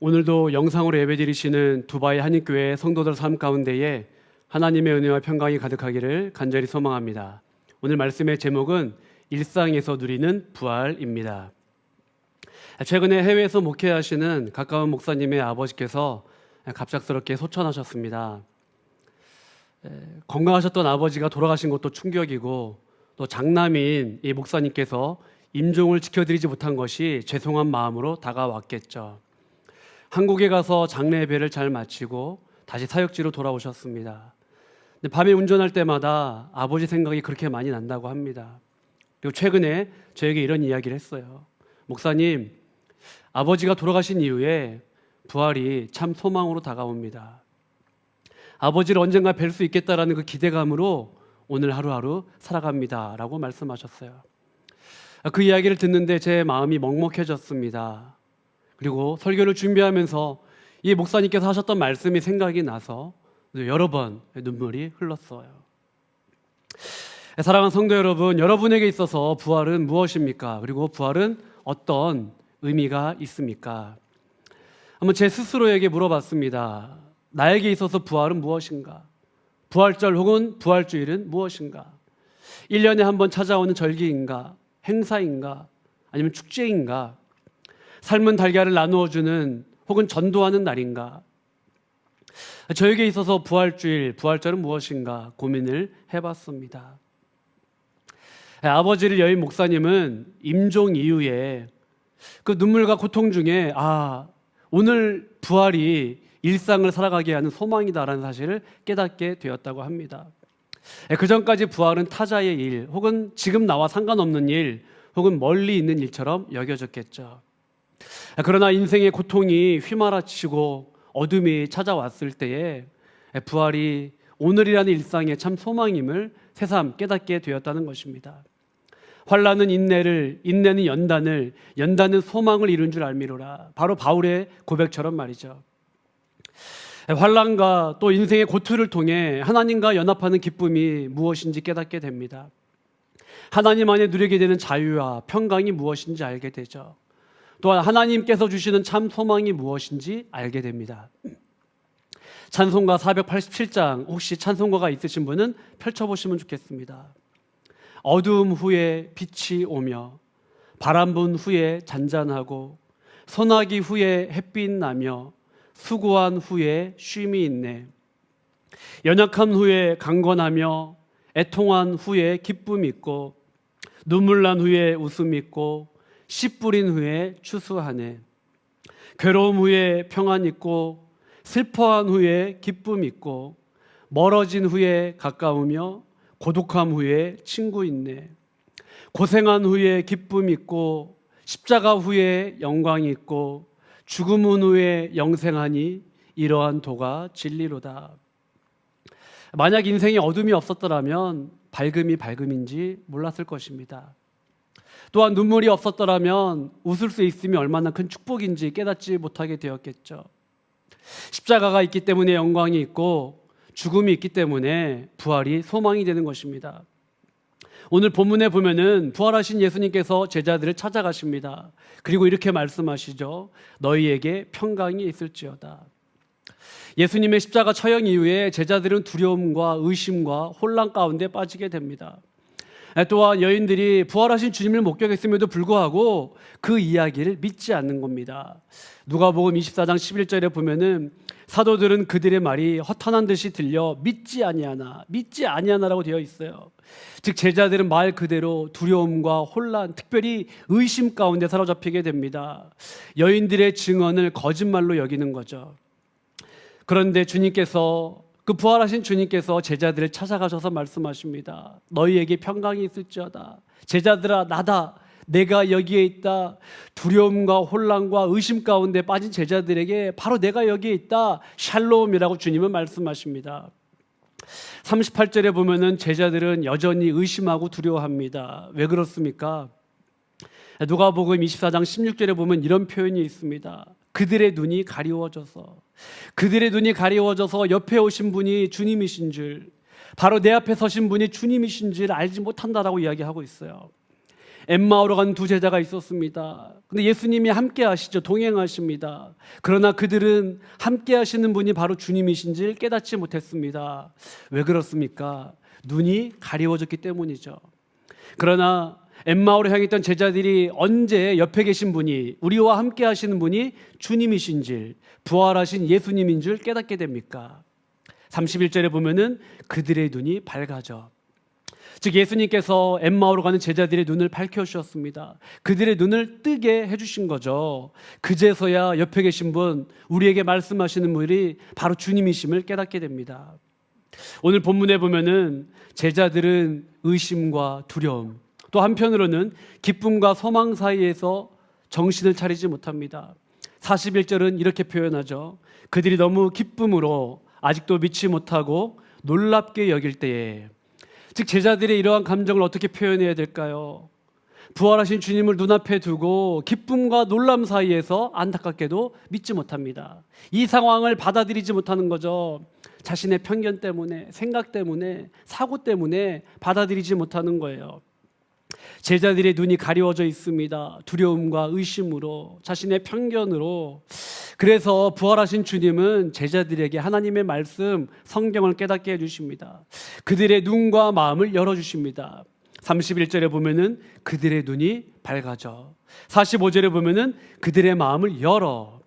오늘도 영상으로 예배드리시는 두바이 한인교회 성도들 삶 가운데에 하나님의 은혜와 평강이 가득하기를 간절히 소망합니다. 오늘 말씀의 제목은 일상에서 누리는 부활입니다. 최근에 해외에서 목회하시는 가까운 목사님의 아버지께서 갑작스럽게 소천하셨습니다. 건강하셨던 아버지가 돌아가신 것도 충격이고, 또 장남인 이 목사님께서 임종을 지켜드리지 못한 것이 죄송한 마음으로 다가왔겠죠. 한국에 가서 장례 예배를 잘 마치고 다시 사역지로 돌아오셨습니다. 근데 밤에 운전할 때마다 아버지 생각이 그렇게 많이 난다고 합니다. 그리고 최근에 저에게 이런 이야기를 했어요. 목사님, 아버지가 돌아가신 이후에 부활이 참 소망으로 다가옵니다. 아버지를 언젠가 뵐 수 있겠다라는 그 기대감으로 오늘 하루하루 살아갑니다 라고 말씀하셨어요. 그 이야기를 듣는데 제 마음이 먹먹해졌습니다. 그리고 설교를 준비하면서 이 목사님께서 하셨던 말씀이 생각이 나서 여러 번 눈물이 흘렀어요. 사랑하는 성도 여러분, 여러분에게 있어서 부활은 무엇입니까? 그리고 부활은 어떤 의미가 있습니까? 한번 제 스스로에게 물어봤습니다. 나에게 있어서 부활은 무엇인가? 부활절 혹은 부활주일은 무엇인가? 1년에 한 번 찾아오는 절기인가? 행사인가? 아니면 축제인가? 삶은 달걀을 나누어주는 혹은 전도하는 날인가? 저에게 있어서 부활주일, 부활절은 무엇인가 고민을 해봤습니다. 아버지를 여인 목사님은 임종 이후에 그 눈물과 고통 중에 오늘 부활이 일상을 살아가게 하는 소망이다라는 사실을 깨닫게 되었다고 합니다. 그 전까지 부활은 타자의 일 혹은 지금 나와 상관없는 일 혹은 멀리 있는 일처럼 여겨졌겠죠. 그러나 인생의 고통이 휘말아치고 어둠이 찾아왔을 때에 부활이 오늘이라는 일상의 참 소망임을 새삼 깨닫게 되었다는 것입니다. 환난은 인내를, 인내는 연단을, 연단은 소망을 이룬 줄 알미로라. 바로 바울의 고백처럼 말이죠. 환난과 또 인생의 고투를 통해 하나님과 연합하는 기쁨이 무엇인지 깨닫게 됩니다. 하나님 안에 누리게 되는 자유와 평강이 무엇인지 알게 되죠. 또한 하나님께서 주시는 참 소망이 무엇인지 알게 됩니다. 찬송가 487장, 혹시 찬송가가 있으신 분은 펼쳐보시면 좋겠습니다. 어두움 후에 빛이 오며 바람 분 후에 잔잔하고 소나기 후에 햇빛 나며 수고한 후에 쉼이 있네. 연약한 후에 강건하며 애통한 후에 기쁨이 있고 눈물 난 후에 웃음이 있고 씨 뿌린 후에 추수하네. 괴로움 후에 평안 있고 슬퍼한 후에 기쁨 있고 멀어진 후에 가까우며 고독함 후에 친구 있네. 고생한 후에 기쁨 있고 십자가 후에 영광이 있고 죽음 후에 영생하니 이러한 도가 진리로다. 만약 인생에 어둠이 없었더라면 밝음이 밝음인지 몰랐을 것입니다. 또한 눈물이 없었더라면 웃을 수 있음이 얼마나 큰 축복인지 깨닫지 못하게 되었겠죠. 십자가가 있기 때문에 영광이 있고 죽음이 있기 때문에 부활이 소망이 되는 것입니다. 오늘 본문에 보면은 부활하신 예수님께서 제자들을 찾아가십니다. 그리고 이렇게 말씀하시죠. 너희에게 평강이 있을지어다. 예수님의 십자가 처형 이후에 제자들은 두려움과 의심과 혼란 가운데 빠지게 됩니다. 또한 여인들이 부활하신 주님을 목격했음에도 불구하고 그 이야기를 믿지 않는 겁니다. 누가복음 24장 11절에 보면은 사도들은 그들의 말이 허탄한 듯이 들려 믿지 아니하나라고 되어 있어요. 즉 제자들은 말 그대로 두려움과 혼란, 특별히 의심 가운데 사로잡히게 됩니다. 여인들의 증언을 거짓말로 여기는 거죠. 그런데 주님께서, 그 부활하신 주님께서 제자들을 찾아가셔서 말씀하십니다. 너희에게 평강이 있을지어다. 제자들아, 나다. 내가 여기에 있다. 두려움과 혼란과 의심 가운데 빠진 제자들에게 바로 내가 여기에 있다. 샬롬이라고 주님은 말씀하십니다. 38절에 보면은 제자들은 여전히 의심하고 두려워합니다. 왜 그렇습니까? 누가복음 24장 16절에 보면 이런 표현이 있습니다. 그들의 눈이 가리워져서 옆에 오신 분이 주님이신 줄, 바로 내 앞에 서신 분이 주님이신 줄 알지 못한다라고 이야기하고 있어요. 엠마오로 간 두 제자가 있었습니다. 근데 예수님이 함께 하시죠. 동행하십니다. 그러나 그들은 함께 하시는 분이 바로 주님이신지 깨닫지 못했습니다. 왜 그렇습니까? 눈이 가리워졌기 때문이죠. 그러나 엠마오로 향했던 제자들이 언제 옆에 계신 분이, 우리와 함께 하시는 분이 주님이신지, 부활하신 예수님인 줄 깨닫게 됩니까? 31절에 보면은 그들의 눈이 밝아져. 즉 예수님께서 엠마오로 가는 제자들의 눈을 밝혀주셨습니다. 그들의 눈을 뜨게 해주신 거죠. 그제서야 옆에 계신 분, 우리에게 말씀하시는 분이 바로 주님이심을 깨닫게 됩니다. 오늘 본문에 보면은 제자들은 의심과 두려움, 또 한편으로는 기쁨과 소망 사이에서 정신을 차리지 못합니다. 41절은 이렇게 표현하죠. 그들이 너무 기쁨으로 아직도 믿지 못하고 놀랍게 여길 때에, 즉 제자들의 이러한 감정을 어떻게 표현해야 될까요? 부활하신 주님을 눈앞에 두고 기쁨과 놀람 사이에서 안타깝게도 믿지 못합니다. 이 상황을 받아들이지 못하는 거죠. 자신의 편견 때문에, 생각 때문에, 사고 때문에 받아들이지 못하는 거예요. 제자들의 눈이 가리워져 있습니다. 두려움과 의심으로, 자신의 편견으로. 그래서 부활하신 주님은 제자들에게 하나님의 말씀, 성경을 깨닫게 해주십니다. 그들의 눈과 마음을 열어주십니다. 31절에 보면은 그들의 눈이 밝아져. 45절에 보면은 그들의 마음을 열어.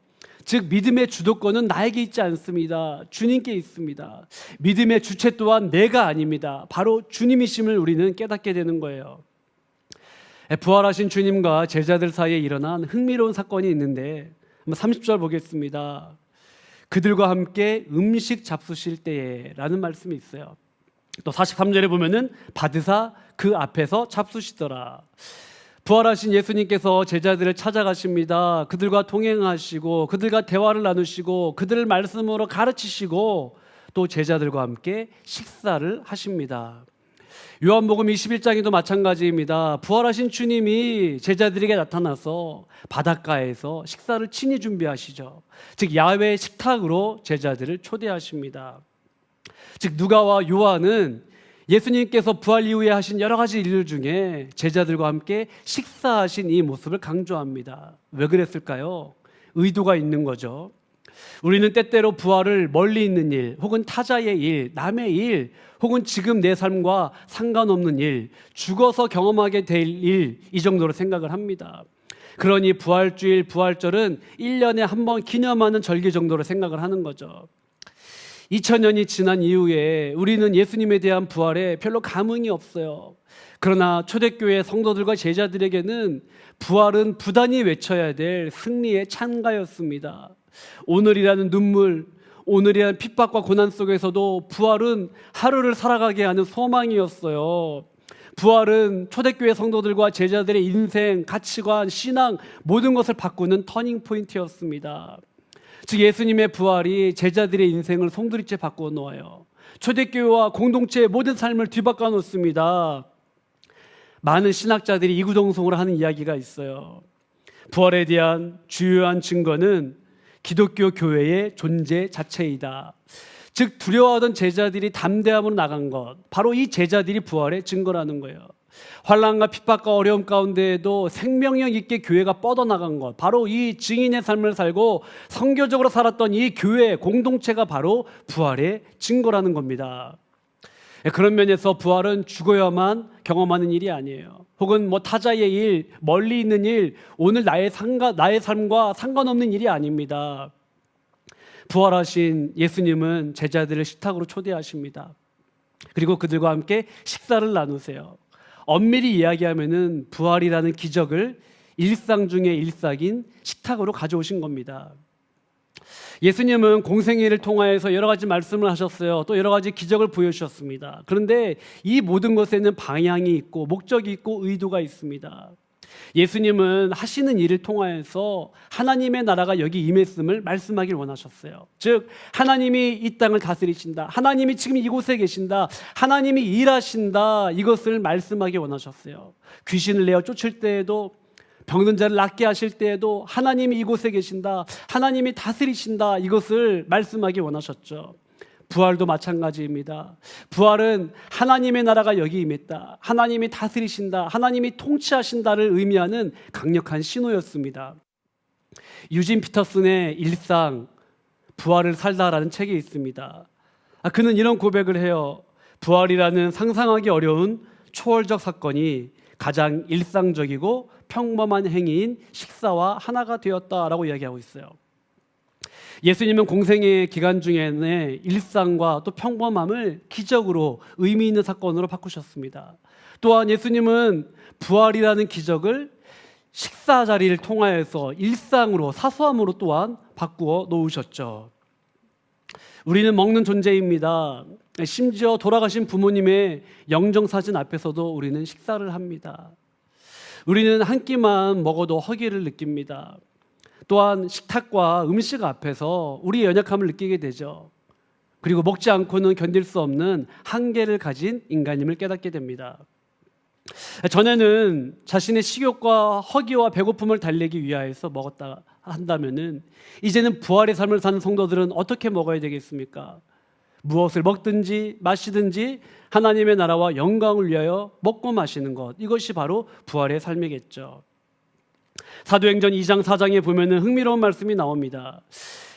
즉 믿음의 주도권은 나에게 있지 않습니다. 주님께 있습니다. 믿음의 주체 또한 내가 아닙니다. 바로 주님이심을 우리는 깨닫게 되는 거예요. 부활하신 주님과 제자들 사이에 일어난 흥미로운 사건이 있는데 30절 보겠습니다. 그들과 함께 음식 잡수실 때에 라는 말씀이 있어요. 또 43절에 보면은 받으사 그 앞에서 잡수시더라. 부활하신 예수님께서 제자들을 찾아가십니다. 그들과 동행하시고 그들과 대화를 나누시고 그들을 말씀으로 가르치시고 또 제자들과 함께 식사를 하십니다. 요한복음 21장에도 마찬가지입니다. 부활하신 주님이 제자들에게 나타나서 바닷가에서 식사를 친히 준비하시죠. 즉 야외 식탁으로 제자들을 초대하십니다. 즉 누가와 요한은 예수님께서 부활 이후에 하신 여러 가지 일들 중에 제자들과 함께 식사하신 이 모습을 강조합니다. 왜 그랬을까요? 의도가 있는 거죠. 우리는 때때로 부활을 멀리 있는 일, 혹은 타자의 일, 남의 일, 혹은 지금 내 삶과 상관없는 일, 죽어서 경험하게 될 일, 이 정도로 생각을 합니다. 그러니 부활주일, 부활절은 1년에 한 번 기념하는 절기 정도로 생각을 하는 거죠. 2000년이 지난 이후에 우리는 예수님에 대한 부활에 별로 감흥이 없어요. 그러나 초대교회 성도들과 제자들에게는 부활은 부단히 외쳐야 될 승리의 찬가였습니다. 오늘이라는 눈물, 오늘이라는 핍박과 고난 속에서도 부활은 하루를 살아가게 하는 소망이었어요. 부활은 초대교회 성도들과 제자들의 인생, 가치관, 신앙 모든 것을 바꾸는 터닝 포인트였습니다. 즉 예수님의 부활이 제자들의 인생을 송두리째 바꾸어 놓아요. 초대교회와 공동체의 모든 삶을 뒤바꿔 놓습니다. 많은 신학자들이 이구동성으로 하는 이야기가 있어요. 부활에 대한 주요한 증거는 기독교 교회의 존재 자체이다. 즉 두려워하던 제자들이 담대함으로 나간 것, 바로 이 제자들이 부활의 증거라는 거예요. 환난과 핍박과 어려움 가운데에도 생명력 있게 교회가 뻗어나간 것, 바로 이 증인의 삶을 살고 선교적으로 살았던 이 교회 공동체가 바로 부활의 증거라는 겁니다. 그런 면에서 부활은 죽어야만 경험하는 일이 아니에요. 혹은 타자의 일, 멀리 있는 일, 오늘 나의 삶과 상관없는 일이 아닙니다. 부활하신 예수님은 제자들을 식탁으로 초대하십니다. 그리고 그들과 함께 식사를 나누세요. 엄밀히 이야기하면은 부활이라는 기적을 일상 중의 일상인 식탁으로 가져오신 겁니다. 예수님은 공생애를 통하여서 여러 가지 말씀을 하셨어요. 또 여러 가지 기적을 보여주셨습니다. 그런데 이 모든 것에는 방향이 있고 목적이 있고 의도가 있습니다. 예수님은 하시는 일을 통하여서 하나님의 나라가 여기 임했음을 말씀하길 원하셨어요. 즉 하나님이 이 땅을 다스리신다, 하나님이 지금 이곳에 계신다, 하나님이 일하신다, 이것을 말씀하기 원하셨어요. 귀신을 내어 쫓을 때에도, 병든 자를 낫게 하실 때에도 하나님이 이곳에 계신다, 하나님이 다스리신다, 이것을 말씀하기 원하셨죠. 부활도 마찬가지입니다. 부활은 하나님의 나라가 여기 임했다, 하나님이 다스리신다, 하나님이 통치하신다를 의미하는 강력한 신호였습니다. 유진 피터슨의 일상 부활을 살다라는 책이 있습니다. 그는 이런 고백을 해요. 부활이라는 상상하기 어려운 초월적 사건이 가장 일상적이고 평범한 행위인 식사와 하나가 되었다라고 이야기하고 있어요. 예수님은 공생의 기간 중에는 일상과 또 평범함을 기적으로 의미 있는 사건으로 바꾸셨습니다. 또한 예수님은 부활이라는 기적을 식사 자리를 통하여서 일상으로, 사소함으로 또한 바꾸어 놓으셨죠. 우리는 먹는 존재입니다. 심지어 돌아가신 부모님의 영정사진 앞에서도 우리는 식사를 합니다. 우리는 한 끼만 먹어도 허기를 느낍니다. 또한 식탁과 음식 앞에서 우리의 연약함을 느끼게 되죠. 그리고 먹지 않고는 견딜 수 없는 한계를 가진 인간임을 깨닫게 됩니다. 전에는 자신의 식욕과 허기와 배고픔을 달래기 위하여서 먹었다 한다면은 이제는 부활의 삶을 사는 성도들은 어떻게 먹어야 되겠습니까? 무엇을 먹든지 마시든지 하나님의 나라와 영광을 위하여 먹고 마시는 것, 이것이 바로 부활의 삶이겠죠. 사도행전 2장 4장에 보면은 흥미로운 말씀이 나옵니다.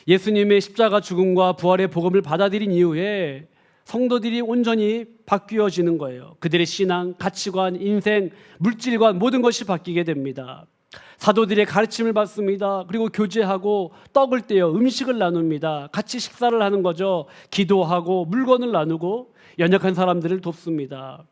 예수님의 십자가 죽음과 부활의 복음을 받아들인 이후에 성도들이 온전히 바뀌어지는 거예요. 그들의 신앙, 가치관, 인생, 물질관 모든 것이 바뀌게 됩니다. 사도들의 가르침을 받습니다. 그리고 교제하고 떡을 떼어 음식을 나눕니다. 같이 식사를 하는 거죠. 기도하고 물건을 나누고 연약한 사람들을 돕습니다.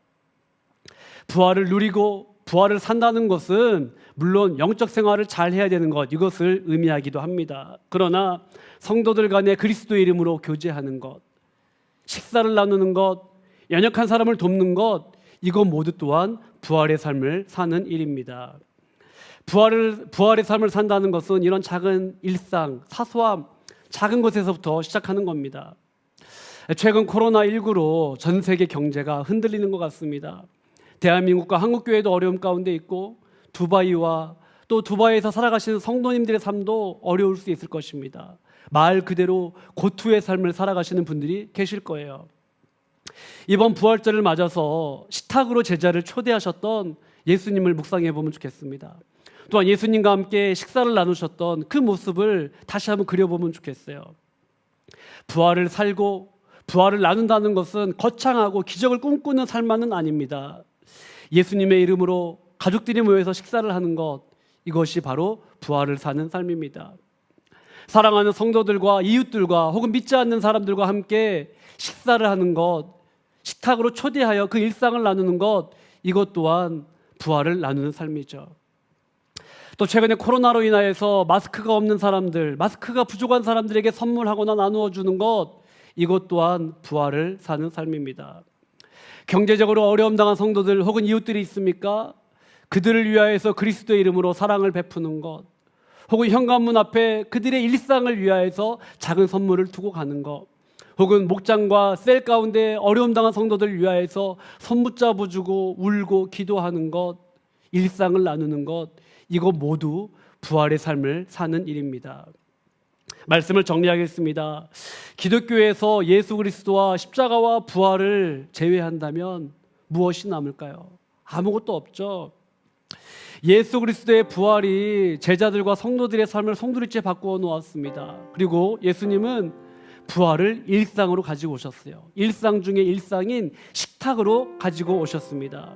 부활을 누리고 부활을 산다는 것은 물론 영적 생활을 잘 해야 되는 것, 이것을 의미하기도 합니다. 그러나 성도들 간에 그리스도의 이름으로 교제하는 것, 식사를 나누는 것, 연약한 사람을 돕는 것, 이것 모두 또한 부활의 삶을 사는 일입니다. 부활의 삶을 산다는 것은 이런 작은 일상, 사소함, 작은 것에서부터 시작하는 겁니다. 최근 코로나19로 전 세계 경제가 흔들리는 것 같습니다. 대한민국과 한국교회도 어려움 가운데 있고 두바이와 또 두바이에서 살아가시는 성도님들의 삶도 어려울 수 있을 것입니다. 말 그대로 고투의 삶을 살아가시는 분들이 계실 거예요. 이번 부활절을 맞아서 식탁으로 제자를 초대하셨던 예수님을 묵상해 보면 좋겠습니다. 또한 예수님과 함께 식사를 나누셨던 그 모습을 다시 한번 그려보면 좋겠어요. 부활을 살고 부활을 나눈다는 것은 거창하고 기적을 꿈꾸는 삶만은 아닙니다. 예수님의 이름으로 가족들이 모여서 식사를 하는 것, 이것이 바로 부활을 사는 삶입니다. 사랑하는 성도들과 이웃들과 혹은 믿지 않는 사람들과 함께 식사를 하는 것, 식탁으로 초대하여 그 일상을 나누는 것, 이것 또한 부활을 나누는 삶이죠. 또 최근에 코로나로 인하여서 마스크가 없는 사람들, 마스크가 부족한 사람들에게 선물하거나 나누어 주는 것, 이것 또한 부활을 사는 삶입니다. 경제적으로 어려움 당한 성도들 혹은 이웃들이 있습니까? 그들을 위하여서 그리스도의 이름으로 사랑을 베푸는 것, 혹은 현관문 앞에 그들의 일상을 위하여서 작은 선물을 두고 가는 것, 혹은 목장과 셀 가운데 어려움 당한 성도들을 위하여서 손 붙잡아주고 울고 기도하는 것, 일상을 나누는 것, 이거 모두 부활의 삶을 사는 일입니다. 말씀을 정리하겠습니다. 기독교에서 예수 그리스도와 십자가와 부활을 제외한다면 무엇이 남을까요? 아무것도 없죠. 예수 그리스도의 부활이 제자들과 성도들의 삶을 송두리째 바꾸어 놓았습니다. 그리고 예수님은 부활을 일상으로 가지고 오셨어요. 일상 중에 일상인 식탁으로 가지고 오셨습니다.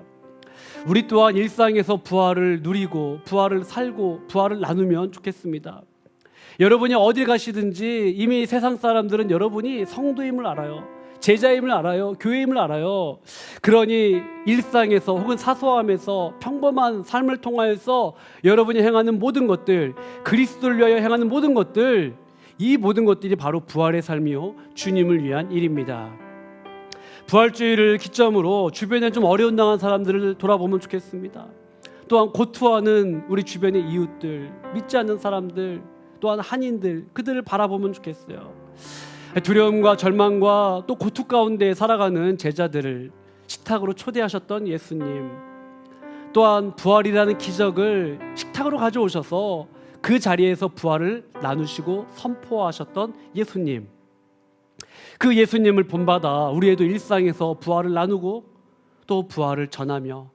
우리 또한 일상에서 부활을 누리고 부활을 살고 부활을 나누면 좋겠습니다. 여러분이 어딜 가시든지 이미 세상 사람들은 여러분이 성도임을 알아요. 제자임을 알아요. 교회임을 알아요. 그러니 일상에서 혹은 사소함에서 평범한 삶을 통하여서 여러분이 행하는 모든 것들, 그리스도를 위하여 행하는 모든 것들, 이 모든 것들이 바로 부활의 삶이요 주님을 위한 일입니다. 부활주의를 기점으로 주변에 좀 어려운 당한 사람들을 돌아보면 좋겠습니다. 또한 고투하는 우리 주변의 이웃들, 믿지 않는 사람들, 또한 한인들, 그들을 바라보면 좋겠어요. 두려움과 절망과 또 고투 가운데 살아가는 제자들을 식탁으로 초대하셨던 예수님, 또한 부활이라는 기적을 식탁으로 가져오셔서 그 자리에서 부활을 나누시고 선포하셨던 예수님, 그 예수님을 본받아 우리에도 일상에서 부활을 나누고 또 부활을 전하며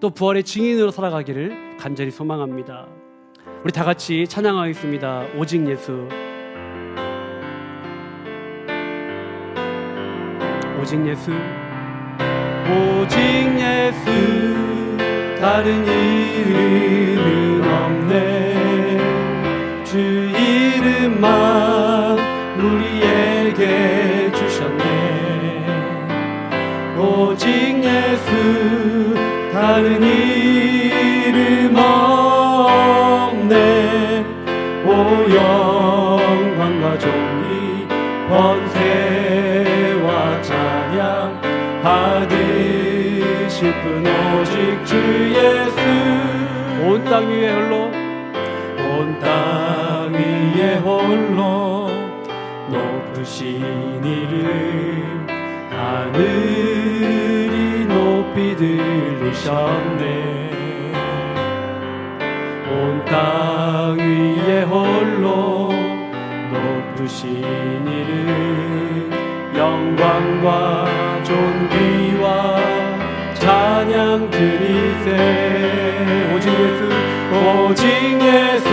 또 부활의 증인으로 살아가기를 간절히 소망합니다. 우리 다 같이 찬양하겠습니다. 오직 예수. 오직 예수, 오직 예수, 다른 이름은 없네. 주 이름만 우리에게 주셨네. 오직 예수, 다른 이름 없네. 오 영광과 존귀 권세와 찬양 받으실 분 오직 주 예수. 온 땅 위에 홀로, 온 땅 위에 홀로 높으신 이름 하늘이 높이 들리셨네. 온 땅 위에 홀로 높으신 이름 영광과 존귀와 찬양 드리세. 오직 예수, 오직 예수,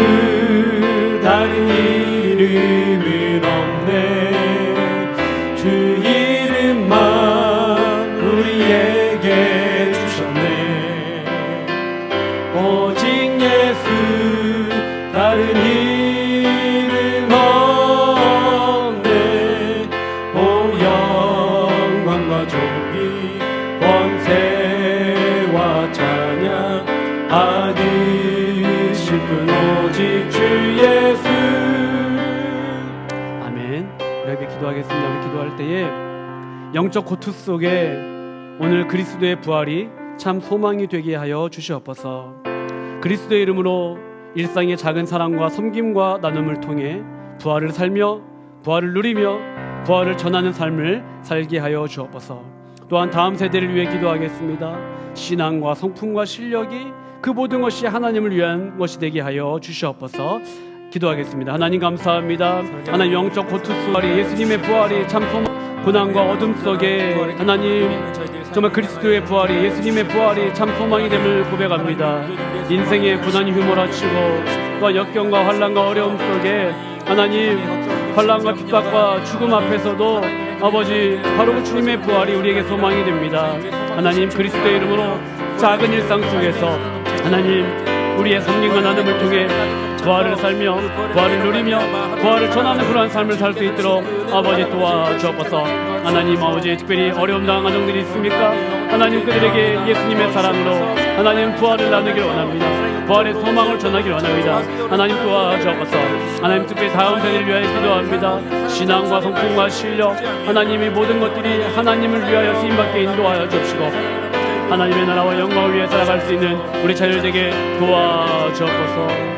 다른 이름은 없네. 주 이름만 우리에게 주셨네. 오직 예수, 다른 이름 없네. 오 영광과 존귀 권세와 찬양 받으실 분 오직 주 예수. 아멘. 우리 기도하겠습니다. 우리 기도할 때에 영적 고투 속에 오늘 그리스도의 부활이 참 소망이 되게 하여 주시옵소서. 그리스도의 이름으로 일상의 작은 사랑과 섬김과 나눔을 통해 부활을 살며 부활을 누리며 부활을 전하는 삶을 살게 하여 주옵소서. 또한 다음 세대를 위해 기도하겠습니다. 신앙과 성품과 실력이 그 모든 것이 하나님을 위한 것이 되게 하여 주시옵소서. 기도하겠습니다. 하나님 감사합니다. 하나님 영적 고투 부활이 예수님의 부활이 참 소망, 고난과 어둠 속에 하나님 정말 그리스도의 부활이 예수님의 부활이 참 소망이 됨을 고백합니다. 인생의 고난이 휘몰아치고 또 역경과 환난과 어려움 속에 하나님 환난과 핍박과 죽음 앞에서도 아버지 바로 그 주님의 부활이 우리에게 소망이 됩니다. 하나님 그리스도의 이름으로 작은 일상 속에서 하나님 우리의 섬김과 나눔을 통해 부활을 살며 부활을 누리며 부활을 전하는 그러한 삶을 살 수 있도록 아버지 도와주옵소서. 하나님 아버지 특별히 어려움 당한 가정들이 있습니까? 하나님 그들에게 예수님의 사랑으로 하나님 부활을 나누기를 원합니다. 부활의 소망을 전하기를 원합니다. 하나님 도와주옵소서. 하나님 특별히 다음 세대를 위하여 기도합니다. 신앙과 성품과 실력 하나님의 모든 것들이 하나님을 위하여 쓰임받게 인도하여 주옵시고 하나님의 나라와 영광을 위해 살아갈 수 있는 우리 자녀들에게 도와주옵소서.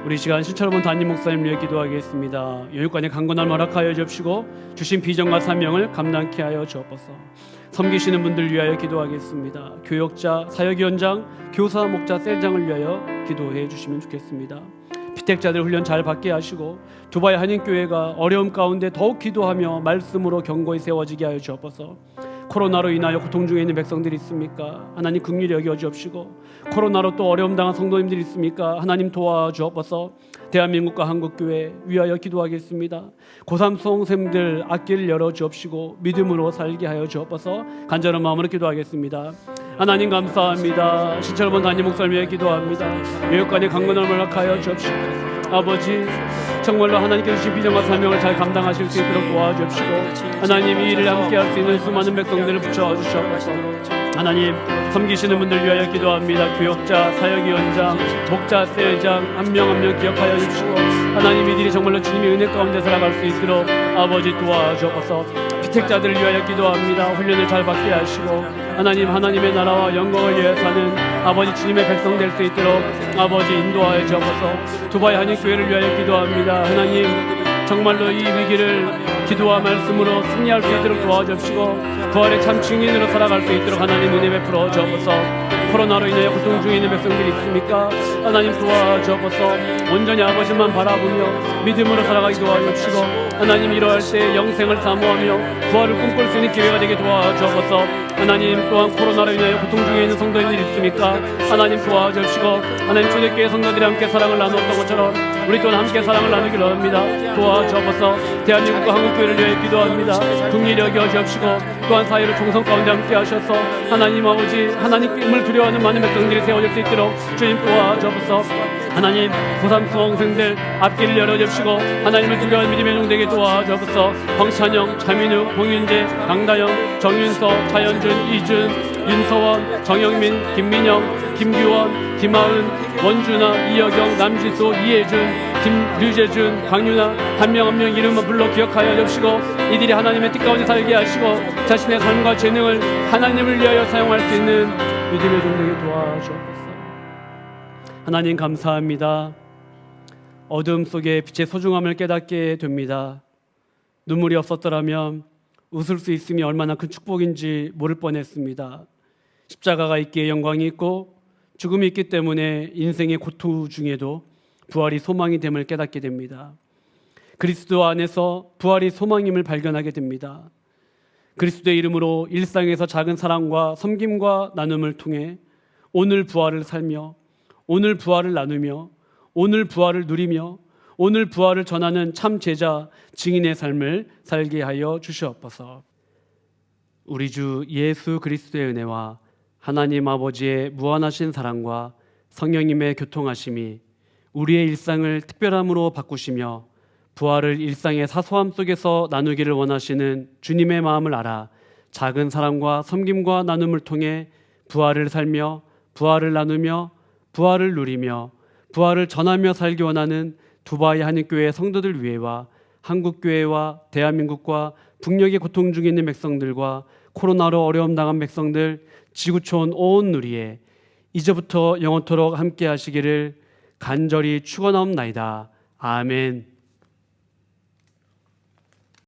우리 시간 신철원 담임 목사님 위해 기도하겠습니다. 교육관의 강건함을 허락하여 주옵시고 주신 비전과 사명을 감당케 하여 주옵소서. 섬기시는 분들 위하여 기도하겠습니다. 교역자, 사역위원장, 교사, 목자, 셀장을 위하여 기도해 주시면 좋겠습니다. 피택자들 훈련 잘 받게 하시고 두바이 한인교회가 어려움 가운데 더욱 기도하며 말씀으로 경고히 세워지게 하여 주옵소서. 코로나로 인하여 고통 중에 있는 백성들이 있습니까? 하나님 긍휼히 여겨 주옵시고 코로나로 또 어려움 당한 성도님들이 있습니까? 하나님 도와주옵소서. 대한민국과 한국교회 위하여 기도하겠습니다. 고3 수험생들 앞길을 열어 주옵시고 믿음으로 살게 하여 주옵소서. 간절한 마음으로 기도하겠습니다. 하나님 감사합니다. 신철원 담임 목사님 위해 기도합니다. 교육관의 강건함을 허락하여 주옵시고 아버지 정말로 하나님께서 주신 비전과 사명을 잘 감당하실 수 있도록 도와주옵시고 하나님 이 일을 함께 할 수 있는 수많은 백성들을 붙여주시옵소서. 하나님 섬기시는 분들 위하여 기도합니다. 교역자, 사역위원장, 목자, 셀장 한 명 한 명 기억하여 주시고 하나님 이들이 정말로 주님의 은혜 가운데 살아갈 수 있도록 아버지 도와주옵소서. 피택자들을 위하여 기도합니다. 훈련을 잘 받게 하시고 하나님 하나님의 나라와 영광을 위해 사는 아버지 주님의 백성 될 수 있도록 아버지 인도하여 주옵소서. 두바이 한인교회를 위하여 기도합니다. 하나님 정말로 이 위기를 기도와 말씀으로 승리할 수 있도록 도와주옵시고 부활의 참 증인으로 살아갈 수 있도록 하나님 은혜 베풀어 주옵소서. 코로나로 인하여 고통 중에 있는 백성들이 있습니까? 하나님 도와주옵소서. 온전히 아버지만 바라보며 믿음으로 살아가기 도와주시고 하나님 이러할 때 영생을 사모하며 부활을 꿈꿀 수 있는 기회가 되게 도와주옵소서. 하나님 또한 코로나로 인하여 고통 중에 있는 성도님들이 있습니까? 하나님 도와주시고 하나님 초대교회 성도들이 함께 사랑을 나누었던 것처럼 우리 또한 함께 사랑을 나누기를 원합니다. 도와주옵소서. 대한민국과 한국교회를 위해 기도합니다. 긍휼히 여겨 주옵시고 또한 사회를 총성 가운데 함께 하셔서 하나님 아버지 하나님을 두려워하는 많은 백성들이 세워질 수 있도록 주님 도와주옵소서. 하나님 고3 수험생들 앞길을 열어주시고 하나님을 두려워하는 믿음의 종되게 도와주옵소서. 황찬영, 차민우, 홍윤재, 강다영, 정윤서, 차현준, 이준, 윤서원, 정영민, 김민영, 김규원, 김하은, 원준아, 이여경, 남지수, 이혜준, 김류재준, 강윤아 한 명 한 명 이름을 불러 기억하여 주시고 이들이 하나님의 뜻 가운데 살게 하시고 자신의 삶과 재능을 하나님을 위하여 사용할 수 있는 믿음의 종되게 도와주옵소서. 하나님 감사합니다. 어둠 속에 빛의 소중함을 깨닫게 됩니다. 눈물이 없었더라면 웃을 수 있음이 얼마나 큰 축복인지 모를 뻔했습니다. 십자가가 있기에 영광이 있고 죽음이 있기 때문에 인생의 고통 중에도 부활이 소망이 됨을 깨닫게 됩니다. 그리스도 안에서 부활이 소망임을 발견하게 됩니다. 그리스도의 이름으로 일상에서 작은 사랑과 섬김과 나눔을 통해 오늘 부활을 살며 오늘 부활을 나누며 오늘 부활을 누리며 오늘 부활을 전하는 참 제자 증인의 삶을 살게 하여 주시옵소서. 우리 주 예수 그리스도의 은혜와 하나님 아버지의 무한하신 사랑과 성령님의 교통하심이 우리의 일상을 특별함으로 바꾸시며 부활을 일상의 사소함 속에서 나누기를 원하시는 주님의 마음을 알아 작은 사랑과 섬김과 나눔을 통해 부활을 살며 부활을 나누며 부활을 누리며 부활을 전하며 살기 원하는 두바이 한인교회 성도들 위해와 한국교회와 대한민국과 북녘의 고통 중에 있는 백성들과 코로나로 어려움 당한 백성들 지구촌 온 누리에 이제부터 영원토록 함께 하시기를 간절히 축원하옵나이다. 아멘.